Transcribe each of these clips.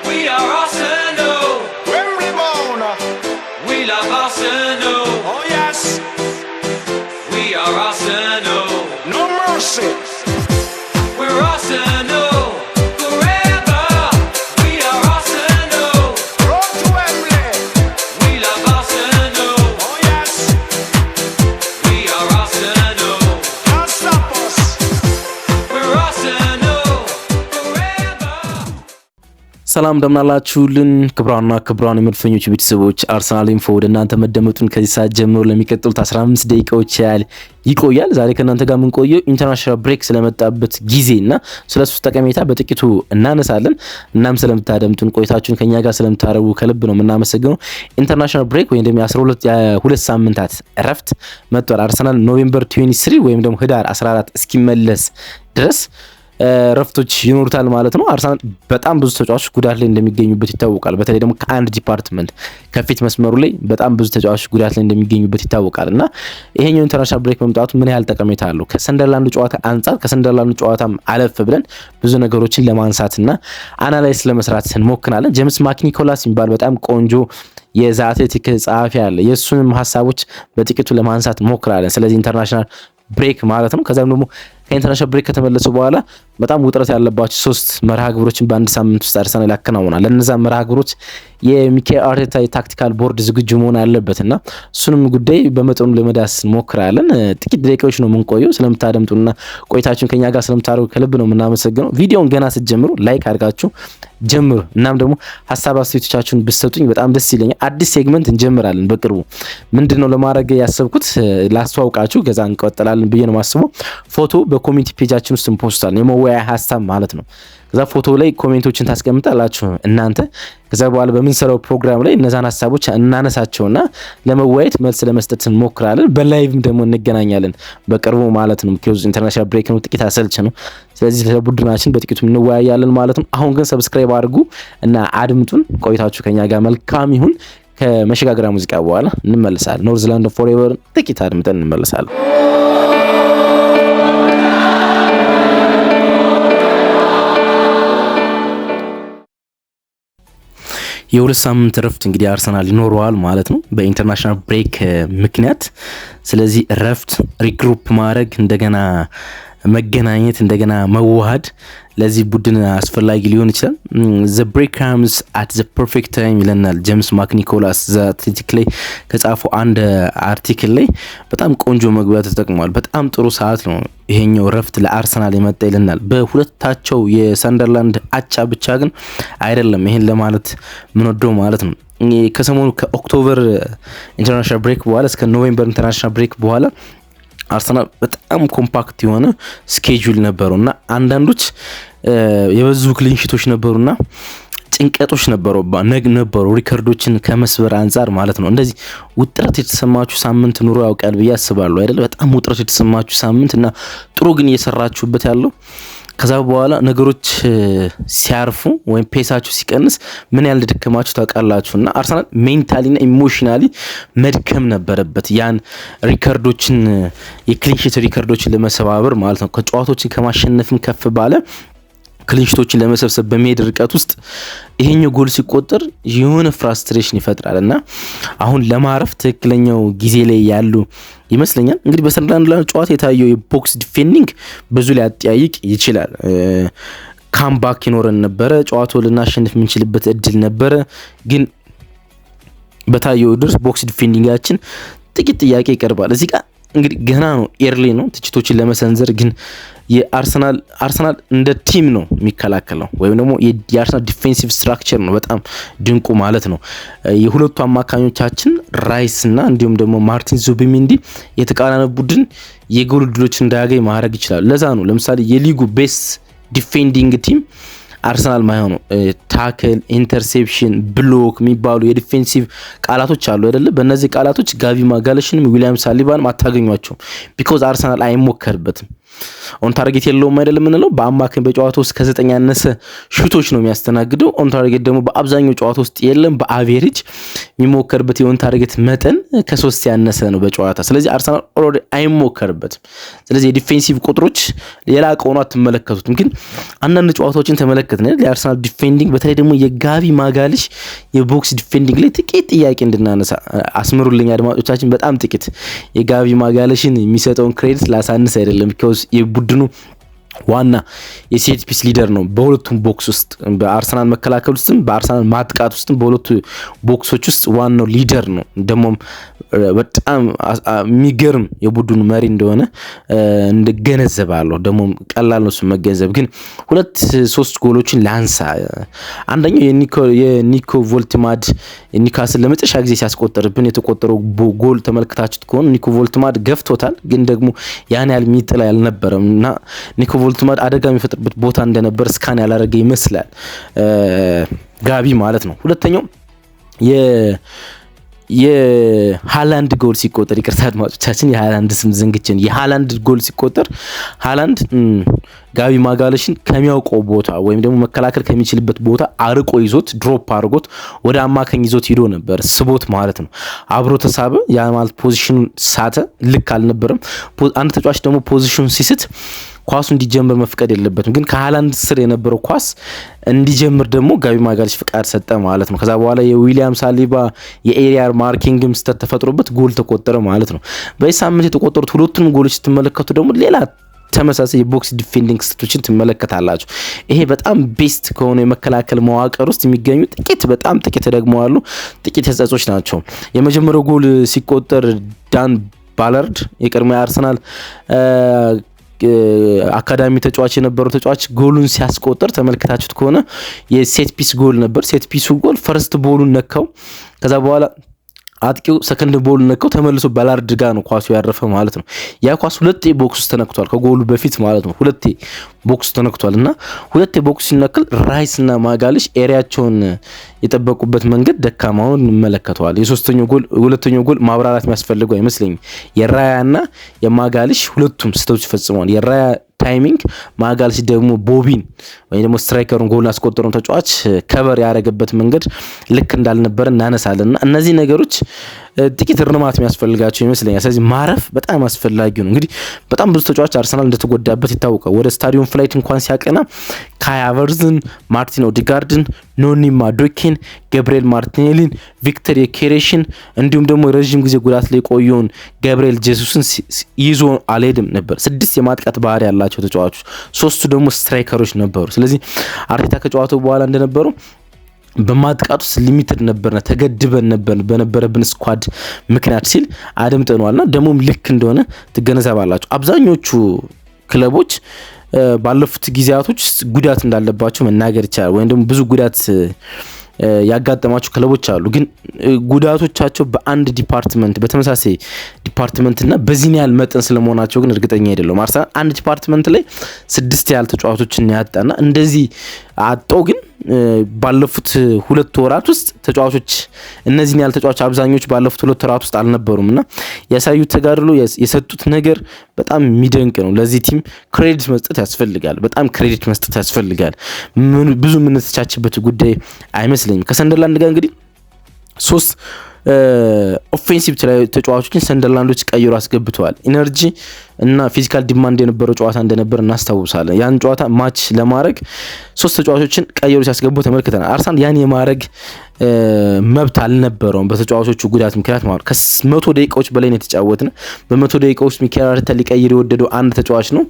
We are Arsenal. Wembley bound. We love Arsenal. Oh yes. We are Arsenal. No mercy. We're Arsenal forever. We are Arsenal. Road to Wembley. We love Arsenal. Oh yes. We are Arsenal. Can't stop us. We're Arsenal forever. ሰላም እንደምናላችሁልን ክብራን የመድፈኞች ቤተሰቦች አርሰናል ኢንፎ ወደ እናንተ መደመጡን ከዚህ ሰዓት ጀምሮ ለሚቀጥሉት 15 ደቂቃዎች ያህል ይቆያል። ዛሬ ከእናንተ ጋር የምንቆየው ኢንተርናሽናል ብሬክ ስለመጣበት ጊዜና ስለሱ ጠቀሜታ በጥቂቱ እናነሳለን። እናም ስለምታደምጡን ቆይታችሁን ከኛ ጋር ስለምታረጉ ከልብ ነው የምናመሰግነው። ኢንተርናሽናል ብሬክ ወይም ደግሞ የ12 ሳምንታት እረፍት መጥቷል። አርሰናል ኖቬምበር 23 ወይም ደግሞ ህዳር 14 እስኪመለስ ድረስ ረፍቶች ይኖሩታል ማለት ነው። አርሰናል በጣም ብዙ ተጫዋቾች ጉዳት ላይ እንደሚገኙበት ይታወቃል። በተለይ ደግሞ ከአንድ ዲፓርትመንት ከፊት መስመሩ ላይ በጣም ብዙ ተጫዋቾች ጉዳት ላይ እንደሚገኙበት ይታወቃል እና ይሄኛው ኢንተርናሽናል ብሬክ መምጣቱ ምን ያህል ጠቀሜታ አለው ከሰንደርላንድ ጨዋታ አንጻር ከሰንደርላንድ ጨዋታም አለፍ ብለን ብዙ ነገሮችን ለማንሳትና አናላይዝ ለመስራት እንሞክራለን። ጄምስ ማክኒኮላስ የሚባል በጣም ቆንጆ የዘ አትሌቲክ ጸሐፊ አለ። የሱንም ሀሳቦች በጥቂቱ ለማንሳት እንሞክራለን። ስለዚህ ኢንተርናሽናል ብሬክ ማለት ነው። ከዛም ደግሞ ከኢንተርናሽናል ብሬክ ከተመለሱ በኋላ በጣም ውጥረት ያለባቸው 3 መርሃ ግብሮችን በአንድ ሳምንት ውስጥ አርሰናል ያከናውናል። ለነዛ መርሃ ግብሮች የሚካኤል አርቴታ የታክቲካል ቦርድ ዝግጁ መሆን ያለበትና እሱንም ጉዳይ በመጠኑ ለመዳስ እንሞክራለን። ጥቂት ደቂቃዎች ነው የምንቆየው። ስለምታደምጡና ቆይታችሁን ከኛ ጋር ስለምታደርጉ ከልብ ነው የምናመሰግነው። ቪዲዮውን ገና ስትጀምሩ ላይክ አድርጋችሁ ጀምሩ። እናም ደግሞ ሀሳብ አስተያየቶቻችሁን ብትሰጡኝ በጣም ደስ ይለኛል። አዲስ ሴግመንት እንጀምራለን በቅርቡ። ምንድነው ለማድረግ ያሰብኩት ላስተዋውቃችሁ፣ ገዛ እንቀጥላለን ብዬ ነው የማስበው። ፎቶ በኮሚኒቲ ፔጃችን ውስጥ እንፖስታለን፣ የመወያያ ሀሳብ ማለት ነው። ከዛ ፎቶ ላይ ኮሜንቶችን ታስቀምጣላችሁ እናንተ። ከዛ በኋላ በምንሰራው ፕሮግራም ላይ እነዛን ሀሳቦች እናነሳቸውና ለመወያየት መልስ ለመስጠት እንሞክራለን። በላይቭም ደግሞ እንገናኛለን በቅርቡ ማለት ነው። ምክንያቱም ኢንተርናሽናል ብሬክ ነው፣ ጥቂት አሰልች ነው። ስለዚህ ስለ ቡድናችን በጥቂቱ እንወያያለን ማለት ነው። አሁን ግን ሰብስክራይብ አድርጉ እና አድምጡን። ቆይታችሁ ከኛ ጋር መልካም ይሁን። ከመሸጋገሪያ ሙዚቃ በኋላ እንመለሳለን። ኖርዝላንድ ፎሬቨር ጥቂት አድምጠን እንመለሳለን። የሁለት ሳምንት ረፍት እንግዲህ አርሰናል ይኖረዋል ማለት ነው በኢንተርናሽናል ብሬክ ምክንያት። ስለዚህ ረፍት ሪግሩፕ ማድረግ እንደገና መገናኘት እንደገና መዋሃድ ለዚህ ቡድን አስፈላጊ ሊሆን ይችላል። ዘ ብሬክ ካምስ አት ዘ ፐርፌክት ታይም ይለናል ጄምስ ማክኒኮላስ ዘ አትሌቲክ ላይ ከጻፈው አንድ አርቲክል ላይ በጣም ቆንጆ መግቢያ ተጠቅሟል። በጣም ጥሩ ሰዓት ነው ይሄኛው ረፍት ለአርሰናል የመጣ ይለናል። በሁለታቸው የሰንደርላንድ አቻ ብቻ ግን አይደለም ይሄን ለማለት ምን ወደው ማለት ነው። ከሰሞኑ ከኦክቶበር ኢንተርናሽናል ብሬክ በኋላ እስከ ኖቬምበር ኢንተርናሽናል ብሬክ በኋላ አርሰናል በጣም ኮምፓክት የሆነ ስኬጁል ነበሩና አንዳንዶች የበዙ ክሊንሺቶች ነበሩና ጭንቀቶች ነበሩ ሪከርዶችን ከመስበር አንጻር ማለት ነው። እንደዚህ ውጥረት የተሰማችሁ ሳምንት ኑሮ ያውቃል ብዬ አስባለሁ አይደል? በጣም ውጥረት የተሰማችሁ ሳምንት እና ጥሩ ግን እየሰራችሁበት ያለው ከዛ በኋላ ነገሮች ሲያርፉ ወይም ፔሳችሁ ሲቀንስ ምን ያህል እንደደከማችሁ ታውቃላችሁና አርሰናል ሜንታሊና ኢሞሽናሊ መድከም ነበረበት ያን ሪከርዶችን የክሊንሺት ሪከርዶችን ለመሰባበር ማለት ነው። ከጨዋታዎችን ከማሸነፍም ከፍ ባለ ክሊንሺቶችን ለመሰብሰብ በሚሄድ ርቀት ውስጥ ይሄኛው ጎል ሲቆጠር የሆነ ፍራስትሬሽን ይፈጥራልና አሁን ለማረፍ ትክክለኛው ጊዜ ላይ ያሉ ይመስለኛል። እንግዲህ በሰንደርላንድ ጨዋታ የታየው የቦክስ ዲፌንዲንግ ብዙ ላይ አጠያይቅ ይችላል። ካምባክ ይኖረን ነበረ፣ ጨዋታው ልናሸንፍ የምንችልበት እድል ነበረ። ግን በታየው ድረስ ቦክስ ዲፌንዲንጋችን ጥቂት ጥያቄ ይቀርባል። እዚህ ጋር እንግዲህ ገና ነው ኤርሊ ነው ትችቶችን ለመሰንዘር ግን የአርሰናል እንደ ቲም ነው የሚከላከለው ወይም ደግሞ የአርሰናል ዲፌንሲቭ ስትራክቸር ነው በጣም ድንቁ ማለት ነው። የሁለቱ አማካኞቻችን ራይስ እና እንዲሁም ደግሞ ማርቲን ዙቢሜንዲ የተቃራኒ ቡድን የጎል ዕድሎችን እንዳያገኝ ማድረግ ይችላል። ለዛ ነው ለምሳሌ የሊጉ ቤስት ዲፌንዲንግ ቲም አርሰናል ማይሆኑ ታክል፣ ኢንተርሴፕሽን፣ ብሎክ የሚባሉ የዲፌንሲቭ ቃላቶች አሉ አይደለ? በእነዚህ ቃላቶች ጋቪ ማጋለሽንም ዊሊያም ሳሊባንም አታገኟቸውም ቢኮዝ አርሰናል አይሞከርበትም። ኦን ታርጌት የለውም አይደለም የምንለው። በአማካኝ በጨዋታ ውስጥ ከ9 ያነሰ ሹቶች ነው የሚያስተናግደው። ኦን ታርጌት ደግሞ በአብዛኛው ጨዋታ ውስጥ የለም። በአቬሬጅ የሚሞከርበት የኦን ታርጌት መጠን ከ3 ያነሰ ነው በጨዋታ። ስለዚህ አርሰናል ኦልሬዲ አይሞከርበትም። ስለዚህ የዲፌንሲቭ ቁጥሮች የላቀ ሆኖ አትመለከቱትም። ግን አንዳንድ ጨዋታዎችን ተመለከትን የአርሰናል ዲፌንዲንግ፣ በተለይ ደግሞ የጋቢ ማጋልሽ የቦክስ ዲፌንዲንግ ላይ ጥቂት ጥያቄ እንድናነሳ አስምሩልኝ አድማጮቻችን። በጣም ጥቂት የጋቢ ማጋለሽን የሚሰጠውን ክሬዲት ላሳንስ አይደለም። ቢኮዝ የቡድኑ ዋና የሴት ፒስ ሊደር ነው በሁለቱም ቦክስ ውስጥ፣ በአርሰናል መከላከል ውስጥም በአርሰናል ማጥቃት ውስጥም በሁለቱ ቦክሶች ውስጥ ዋናው ሊደር ነው። ደግሞም በጣም የሚገርም የቡድኑ መሪ እንደሆነ እንገነዘባለሁ። ደግሞ ቀላል ነው እሱ መገንዘብ። ግን 2-3 ጎሎችን ላንሳ። አንደኛው የኒኮ ቮልትማድ ኒካስል ለመጨረሻ ጊዜ ሲያስቆጠርብን የተቆጠረው ጎል ተመልክታችሁት ከሆነ ኒኮ ቮልትማድ ገፍቶታል፣ ግን ደግሞ ያን ያህል የሚጥል አልነበረም እና ኒኮ ቮልትማድ አደጋ የሚፈጥርበት ቦታ እንደነበር ስካን ያላረገ ይመስላል ጋቢ ማለት ነው። ሁለተኛው የሃላንድ ጎል ሲቆጠር፣ ይቅርታ አድማጮቻችን የሃላንድ ስም ዘንግችን፣ የሃላንድ ጎል ሲቆጠር ሃላንድ ጋቢ ማጋለሽን ከሚያውቀው ቦታ ወይም ደግሞ መከላከል ከሚችልበት ቦታ አርቆ ይዞት ድሮፕ አድርጎት ወደ አማካኝ ይዞት ሂዶ ነበር፣ ስቦት ማለት ነው። አብሮ ተሳበ። ያ ማለት ፖዚሽኑን ሳተ፣ ልክ አልነበረም። አንድ ተጫዋች ደግሞ ፖዚሽኑን ሲስት ኳሱ እንዲጀምር መፍቀድ የለበትም። ግን ከሃላንድ ስር የነበረው ኳስ እንዲጀምር ደግሞ ጋቢ ማጋለሽ ፍቃድ ሰጠ ማለት ነው። ከዛ በኋላ የዊሊያም ሳሊባ የኤሪያ ማርኪንግም ስተት ተፈጥሮበት ጎል ተቆጠረ ማለት ነው። በዚህ ሳምንት የተቆጠሩት ሁለቱንም ጎሎች ስትመለከቱ ደግሞ ሌላ ተመሳሳይ የቦክስ ዲፌንዲንግ ስቶችን ትመለከታላችሁ። ይሄ በጣም ቤስት ከሆነ የመከላከል መዋቅር ውስጥ የሚገኙ በጣም ጥቂት ደግሞ አሉ። ጥቂት ተጸጾች ናቸው። የመጀመሪያው ጎል ሲቆጠር ዳን ባለርድ የቀድሞ አርሰናል አካዳሚ ተጫዋች የነበረው ተጫዋች ጎሉን ሲያስቆጥር ተመልክታችሁት ከሆነ የሴት ፒስ ጎል ነበር። ሴት ፒሱ ጎል ፈርስት ቦሉን ነካው። ከዛ በኋላ አጥቂው ሰከንድ ቦል ነካው፣ ተመልሶ ባላርድ ጋር ነው ኳሱ ያረፈ ማለት ነው። ያ ኳስ ሁለቴ ቦክስ ውስጥ ተነክቷል፣ ከጎሉ በፊት ማለት ነው። ሁለቴ ቦክስ ተነክቷል እና ሁለቴ ቦክስ ሲነክል ራይስ እና ማጋለሽ ኤሪያቸውን የጠበቁበት መንገድ ደካማ ሆኖ እንመለከተዋል። ሁለተኛው ጎል ማብራራት የሚያስፈልገው አይመስለኝም። የራያና የማጋለሽ ሁለቱም ስህተቶች ፈጽመዋል። የራያ ታይሚንግ፣ ማጋለሽ ደግሞ ቦቢን ወይ ደግሞ ስትራይከሩን ጎል አስቆጠረውን ተጫዋች ከበር ያደረገበት መንገድ ልክ እንዳልነበረ እናነሳለንና እነዚህ ነገሮች ጥቂት እርማት የሚያስፈልጋቸው ይመስለኛል። ስለዚህ ማረፍ በጣም አስፈላጊ ነው። እንግዲህ በጣም ብዙ ተጫዋች አርሰናል እንደተጎዳበት ይታወቃል። ወደ ስታዲየም ፍላይት እንኳን ሲያቀና ካይ ሃቨርትዝን፣ ማርቲን ኦዲጋርድን፣ ኖኒ ማዱኬን፣ ገብርኤል ማርቲኔሊን፣ ቪክተር የኬሬሽን እንዲሁም ደግሞ ረዥም ጊዜ ጉዳት ላይ የቆየውን ገብርኤል ጄሱስን ይዞ አልሄድም ነበር። 6 የማጥቃት ባህሪ ያላቸው ተጫዋቾች፣ 3ቱ ደግሞ ስትራይከሮች ነበሩ። ስለዚህ አርቴታ ከጨዋታው በኋላ እንደነበረው በማጥቃት ውስጥ ሊሚትድ ነበርና ተገድበን ነበር በነበረብን ስኳድ ምክንያት ሲል አድምጠናልና ደሞም ልክ እንደሆነ ትገነዘባላችሁ። አብዛኞቹ ክለቦች ባለፉት ጊዜያቶች ጉዳት እንዳለባቸው መናገር ይቻላል። ወይም ደግሞ ብዙ ጉዳት ያጋጠማቸው ክለቦች አሉ። ግን ጉዳቶቻቸው በአንድ ዲፓርትመንት በተመሳሳይ ዲፓርትመንትና በዚህ ያህል መጠን ስለመሆናቸው ግን እርግጠኛ አይደለም። አርሰናል አንድ ዲፓርትመንት ላይ 6 ያህል ተጫዋቾችን ያጣና እንደዚህ አጣው ግን ባለፉት 2 ወራት ውስጥ ተጫዋቾች እነዚህን ያህል ተጫዋቾች አብዛኞቹ ባለፉት 2 ወራት ውስጥ አልነበሩምና ያሳዩት ተጋድሎ የሰጡት ነገር በጣም የሚደንቅ ነው። ለዚህ ቲም ክሬዲት መስጠት ያስፈልጋል። በጣም ክሬዲት መስጠት ያስፈልጋል። ብዙ የምንተቻችበት ጉዳይ አይመስለኝም። ከሰንደርላንድ ጋር እንግዲህ 3 ኦፌንሲቭ ተጫዋቾችን ሰንደርላንዶች ቀይሮ አስገብተዋል። ኢነርጂ እና ፊዚካል ዲማንድ የነበረው ጨዋታ እንደነበር እናስታውሳለን። ያን ጨዋታ ማች ለማድረግ 3 ተጫዋቾችን ቀይሮ ሲያስገቡ ተመልክተናል። አርሰናል ያን የማድረግ መብት አልነበረውም በተጫዋቾቹ ጉዳት ምክንያት ማለት ከ100 ደቂቃዎች በላይ ነው የተጫወትን። በ100 ደቂቃ ውስጥ ሚካኤል አርቴታ ሊቀይር የወደደው አንድ ተጫዋች ነው።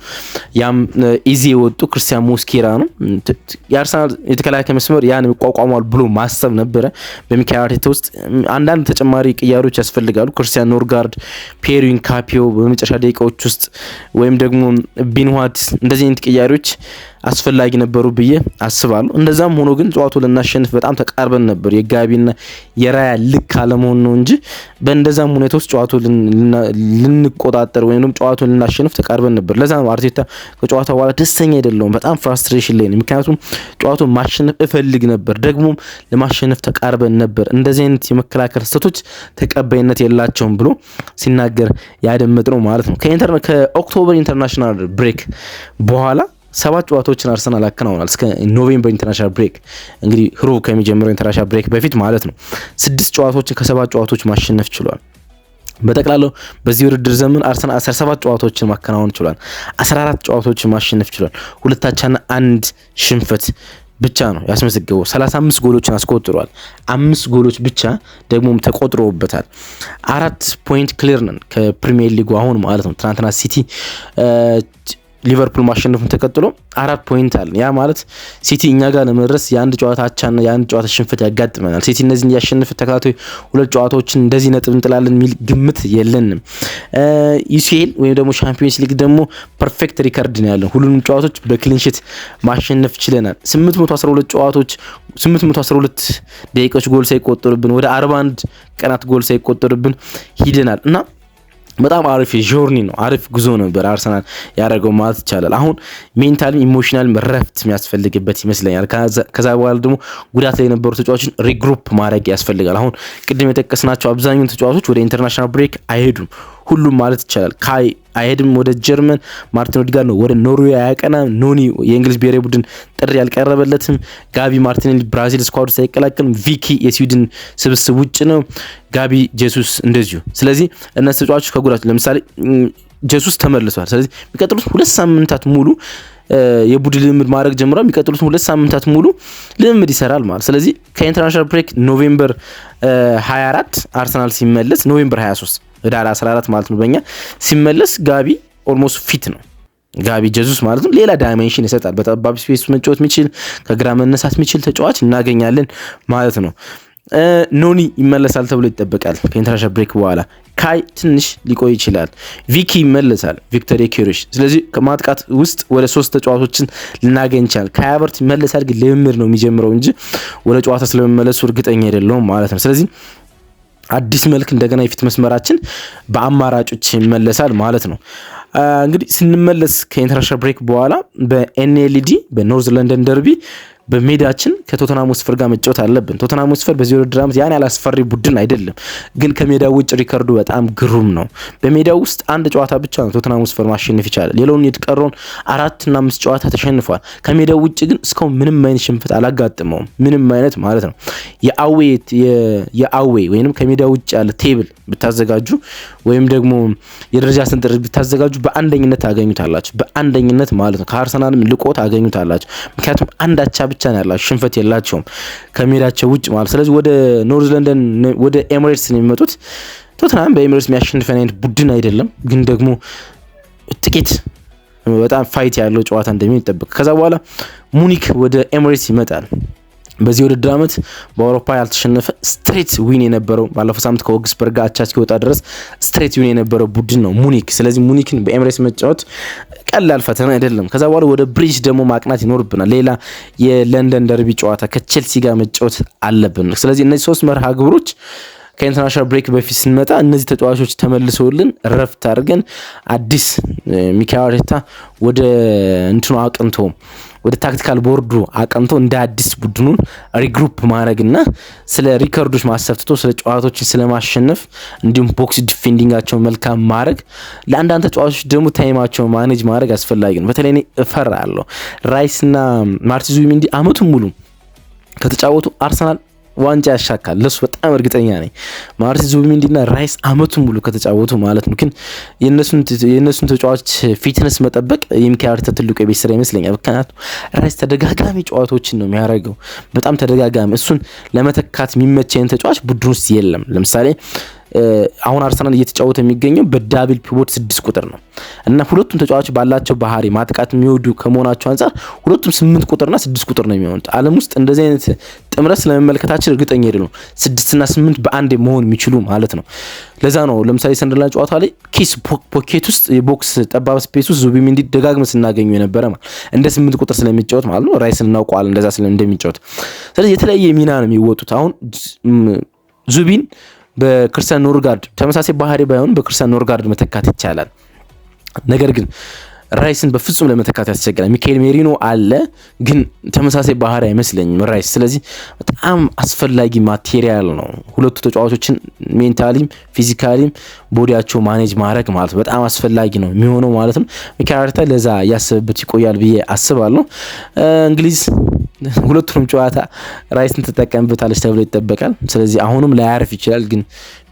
ያም ኢዚ የወጡ ክርስቲያን ሞስኬራ ነው። የአርሰናል የተከላካይ መስመር ያን ይቋቋማል ብሎ ማሰብ ነበረ። በሚካኤል አርቴታ ውስጥ አንዳንድ ተጨማሪ ቅያሮች ያስፈልጋሉ። ክርስቲያን ኖርጋርድ፣ ፔሪን ካፒዮ በመጨረሻ ደቂቃዎች ውስጥ ወይም ደግሞ ቢንዋት እንደዚህ አይነት ቅያሮች አስፈላጊ ነበሩ ብዬ አስባለሁ። እንደዛም ሆኖ ግን ጨዋታው ልናሸንፍ በጣም ተቃርበን ነበር። የጋቢና የራያ ልክ አለመሆን ነው እንጂ በእንደዛም ሁኔታ ውስጥ ጨዋታው ልንቆጣጠር ወይም ደግሞ ጨዋታው ልናሸንፍ ተቃርበን ነበር። ለዛ ነው አርቴታ ከጨዋታው በኋላ ደስተኛ አይደለም። በጣም ፍራስትሬሽን ላይ ነው። ምክንያቱም ጨዋታው ማሸነፍ እፈልግ ነበር፣ ደግሞም ለማሸነፍ ተቃርበን ነበር። እንደዚህ አይነት የመከላከል ስህተቶች ተቀባይነት የላቸውም ብሎ ሲናገር ያደመጥነው ማለት ነው። ከኦክቶበር ኢንተርናሽናል ብሬክ በኋላ 7 ጨዋታዎችን አርሰናል አከናውኗል። እስከ ኖቬምበር ኢንተርናሽናል ብሬክ እንግዲህ ሩብ ከሚጀምረው ኢንተርናሽናል ብሬክ በፊት ማለት ነው 6 ጨዋታዎችን ከ7 ጨዋታዎች ማሸነፍ ችሏል። በጠቅላላው በዚህ ውድድር ዘመን አርሰናል 17 ጨዋታዎችን ማከናወን ችሏል። 14 ጨዋታዎችን ማሸነፍ ችሏል። 2 አቻና 1 ሽንፈት ብቻ ነው ያስመዘገበው። 35 ጎሎችን አስቆጥሯል። 5 ጎሎች ብቻ ደግሞም ተቆጥሮበታል። 4 ፖይንት ክሊር ነን ከፕሪሚየር ሊጉ አሁን ማለት ነው። ትናንትና ሲቲ ሊቨርፑል ማሸነፉን ተከትሎ 4 ፖይንት አለ። ያ ማለት ሲቲ እኛ ጋር ለመድረስ የአንድ ጨዋታ አቻና የአንድ ጨዋታ ሽንፈት ያጋጥመናል። ሲቲ እነዚህን ያሸነፈ ተከታታይ 2 ጨዋታዎችን እንደዚህ ነጥብ እንጥላለን የሚል ግምት የለንም። ዩሲኤል ወይም ደግሞ ቻምፒየንስ ሊግ ደግሞ ፐርፌክት ሪከርድ ነው ያለን። ሁሉንም ጨዋታዎች በክሊንሺት ማሸነፍ ችለናል። 812 ጨዋታዎች 812 ደቂቃዎች ጎል ሳይቆጠሩብን ወደ 41 ቀናት ጎል ሳይቆጠሩብን ሂደናል እና በጣም አሪፍ ጆርኒ ነው። አሪፍ ጉዞ ነበር አርሰናል ያደረገው ማለት ይቻላል። አሁን ሜንታልም ኢሞሽናልም ረፍት የሚያስፈልግበት ይመስለኛል። ከዛ በኋላ ደግሞ ጉዳት ላይ የነበሩ ተጫዋቾችን ሪግሩፕ ማድረግ ያስፈልጋል። አሁን ቅድም የጠቀስናቸው አብዛኛውን ተጫዋቾች ወደ ኢንተርናሽናል ብሬክ አይሄዱም። ሁሉም ማለት ይቻላል ካይ አይሄድም ወደ ጀርመን፣ ማርቲን ኦዴጋርድ ነው ወደ ኖርዌይ አያቀናም። ኖኒ የእንግሊዝ ብሔራዊ ቡድን ጥሪ ያልቀረበለትም። ጋቢ ማርቲኔሊ ብራዚል ስኳድ ሳይቀላቀልም። ቪኪ የስዊድን ስብስብ ውጭ ነው። ጋቢ ጄሱስ እንደዚሁ። ስለዚህ እነዚህ ተጫዋቾች ከጉዳት ለምሳሌ ጄሱስ ተመልሷል። ስለዚህ የሚቀጥሉት 2 ሳምንታት ሙሉ የቡድን ልምምድ ማድረግ ጀምሯል። የሚቀጥሉት 2 ሳምንታት ሙሉ ልምምድ ይሰራል ማለት። ስለዚህ ከኢንተርናሽናል ብሬክ ኖቬምበር 24 አርሰናል ሲመለስ ኖቬምበር 23 ህዳር 14 ማለት ነው በእኛ ሲመለስ ጋቢ ኦልሞስት ፊት ነው። ጋቢ ጄሱስ ማለት ነው ሌላ ዳይሜንሽን ይሰጣል። በጠባብ ስፔስ መጫወት የሚችል ከግራ መነሳት የሚችል ተጫዋች እናገኛለን ማለት ነው። ኖኒ ይመለሳል ተብሎ ይጠበቃል ከኢንተርናሽናል ብሬክ በኋላ። ካይ ትንሽ ሊቆይ ይችላል። ቪኪ ይመለሳል፣ ቪክተር ዮኬሬሽ። ስለዚህ ከማጥቃት ውስጥ ወደ 3 ተጫዋቾችን ልናገኝ ይችላል። ካይ ሃቨርትዝ ይመለሳል፣ ግን ልምምድ ነው የሚጀምረው እንጂ ወደ ጨዋታ ስለመመለሱ እርግጠኛ አይደለሁም ማለት ነው። ስለዚህ አዲስ መልክ እንደገና የፊት መስመራችን በአማራጮች ይመለሳል ማለት ነው። እንግዲህ ስንመለስ ከኢንተርናሽናል ብሬክ በኋላ በኤንኤልዲ በኖርዝ ለንደን ደርቢ በሜዳችን ከቶተንሃም ሆትስፐር ጋር መጫወት አለብን። ቶተንሃም ሆትስፐር በዚህ ውድድር ዓመት ያን ያላስፈሪ ቡድን አይደለም፣ ግን ከሜዳው ውጭ ሪከርዱ በጣም ግሩም ነው። በሜዳው ውስጥ 1 ጨዋታ ብቻ ነው ቶተንሃም ሆትስፐር ማሸነፍ ይቻላል። ሌላውን የተቀረውን 4 እና 5 ጨዋታ ተሸንፏል። ከሜዳው ውጭ ግን እስካሁን ምንም አይነት ሽንፈት አላጋጥመውም። ምንም አይነት ማለት ነው። የአዌ ወይንም ከሜዳው ውጭ ያለ ቴብል ብታዘጋጁ ወይም ደግሞ የደረጃ ሰንጠረዥ ብታዘጋጁ በአንደኝነት ታገኙታላችሁ። በአንደኝነት ማለት ነው። ከአርሰናልም ልቆ ታገኙታላችሁ። ምክንያቱም አንድ አቻ ብቻ ነው ያላቸው፣ ሽንፈት የላቸውም ከሜዳቸው ውጭ ማለት። ስለዚህ ወደ ኖርዝ ለንደን ወደ ኤሚሬትስ ነው የሚመጡት። ቶተንሃም በኤሚሬትስ የሚያሸንፈን አይነት ቡድን አይደለም፣ ግን ደግሞ ጥቂት በጣም ፋይት ያለው ጨዋታ እንደሚሆን ይጠበቅ። ከዛ በኋላ ሙኒክ ወደ ኤሚሬትስ ይመጣል። በዚህ ውድድር ዓመት በአውሮፓ ያልተሸነፈ ስትሬት ዊን የነበረው ባለፈው ሳምንት ከኦግስበርግ ጋር አቻ እስኪወጣ ድረስ ስትሬት ዊን የነበረው ቡድን ነው ሙኒክ። ስለዚህ ሙኒክን በኤሚሬትስ መጫወት ቀላል ፈተና አይደለም። ከዛ በኋላ ወደ ብሪጅ ደግሞ ማቅናት ይኖርብናል። ሌላ የለንደን ደርቢ ጨዋታ ከቼልሲ ጋር መጫወት አለብን። ስለዚህ እነዚህ 3 መርሃ ግብሮች ከኢንተርናሽናል ብሬክ በፊት ስንመጣ እነዚህ ተጫዋቾች ተመልሰውልን ረፍት አድርገን አዲስ ሚካኤል አርቴታ ወደ እንትኑ አቅንቶ ወደ ታክቲካል ቦርዱ አቀንቶ እንደ አዲስ ቡድኑን ሪግሩፕ ማድረግና ስለ ሪከርዶች ማሰፍትቶ ስለ ጨዋታዎችን ስለማሸነፍ እንዲሁም ቦክስ ዲፌንዲንጋቸው መልካም ማድረግ ለአንዳንድ ተጫዋቾች ደግሞ ታይማቸው ማኔጅ ማድረግ አስፈላጊ ነው። በተለይ እኔ እፈራለሁ ራይስና ማርቲን ዙቢሜንዲ አመቱን ሙሉ ከተጫወቱ አርሰናል ዋንጫ ያሻካል። ለሱ በጣም እርግጠኛ ነኝ። ማርቲን ዙቢሜንዲና ራይስ አመቱን ሙሉ ከተጫወቱ ማለት ነው። ግን የነሱን ተጫዋች ፊትነስ መጠበቅ የሚካኤል አርቴታ ትልቁ የቤት ስራ ይመስለኛል። ምክንያቱም ራይስ ተደጋጋሚ ጨዋታዎችን ነው የሚያደርገው፣ በጣም ተደጋጋሚ። እሱን ለመተካት የሚመቸኝ ተጫዋች ቡድን ውስጥ የለም። ለምሳሌ አሁን አርሰናል እየተጫወተ የሚገኘው በዳብል ፒቮት 6 ቁጥር ነው እና ሁለቱም ተጫዋቾች ባላቸው ባህሪ ማጥቃት የሚወዱ ከመሆናቸው አንፃር ሁለቱም 8 ቁጥርና 6 ቁጥር ነው የሚሆኑት። ዓለም ውስጥ እንደዚህ አይነት ጥምረት ስለመመልከታችን እርግጠኛ አይደለም። 6 እና 8 በአንድ መሆን የሚችሉ ማለት ነው። ለዛ ነው ለምሳሌ ሰንደርላንድ ጨዋታ ላይ ኪስ ፖኬት ውስጥ የቦክስ ጠባብ ስፔስ ውስጥ ዙቢሜንዲ ደጋግመን ስናገኙ የነበረ ማለት እንደ 8 ቁጥር ስለሚጫወት ማለት ነው። ራይስን እናውቀዋለን እንደዛ እንደሚጫወት። ስለዚህ የተለያየ ሚና ነው የሚወጡት። አሁን ዙቢን በክርስቲያን ኖርጋርድ ተመሳሳይ ባህሪ ባይሆን በክርስቲያን ኖርጋርድ መተካት ይቻላል። ነገር ግን ራይስን በፍጹም ለመተካት ያስቸግራል። ሚካኤል ሜሪኖ አለ ግን ተመሳሳይ ባህሪ አይመስለኝም ራይስ። ስለዚህ በጣም አስፈላጊ ማቴሪያል ነው ሁለቱ ተጫዋቾችን ሜንታሊም ፊዚካሊም ቦዲያቸው ማኔጅ ማድረግ ማለት ነው በጣም አስፈላጊ ነው የሚሆነው ማለት ነው። ሚካኤል አርቴታ ለዛ ያሰበበት ይቆያል ብዬ አስባለሁ። እንግሊዝ ሁለቱንም ጨዋታ ራይስን ትጠቀምበታለች ተብሎ ይጠበቃል። ስለዚህ አሁንም ላያርፍ ይችላል ግን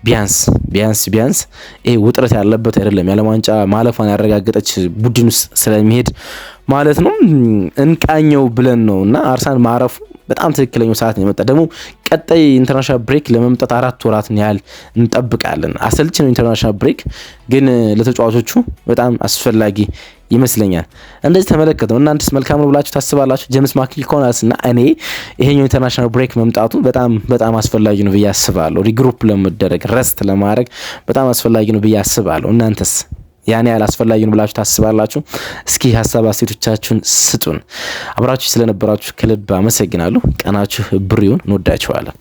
ቢያንስ ይሄ ውጥረት ያለበት አይደለም። የዓለም ዋንጫ ማለፏን ያረጋገጠች ቡድን ውስጥ ስለሚሄድ ማለት ነው እንቃኘው ብለን ነው እና አርሰናል ማረፉ በጣም ትክክለኛው ሰዓት ነው የመጣ። ደግሞ ቀጣይ ኢንተርናሽናል ብሬክ ለመምጣት 4 ወራትን ያህል እንጠብቃለን። አሰልች ነው ኢንተርናሽናል ብሬክ ግን ለተጫዋቾቹ በጣም አስፈላጊ ይመስለኛል። እንደዚህ ተመለከተው። እናንተስ መልካም ነው ብላችሁ ታስባላችሁ? ጄምስ ማክሊኮናስ እና እኔ ይሄኛው ኢንተርናሽናል ብሬክ መምጣቱ በጣም አስፈላጊ ነው ብዬ አስባለሁ። ሪግሩፕ ለመደረግ ረስት ለማድረግ በጣም አስፈላጊ ነው ብዬ አስባለሁ። እናንተስ ያን ያህል አስፈላጊ ነው ብላችሁ ታስባላችሁ? እስኪ ሀሳብ አስተያየቶቻችሁን ስጡን። አብራችሁ ስለነበራችሁ ከልብ አመሰግናለሁ። ቀናችሁ ብሩን እንወዳችኋለን።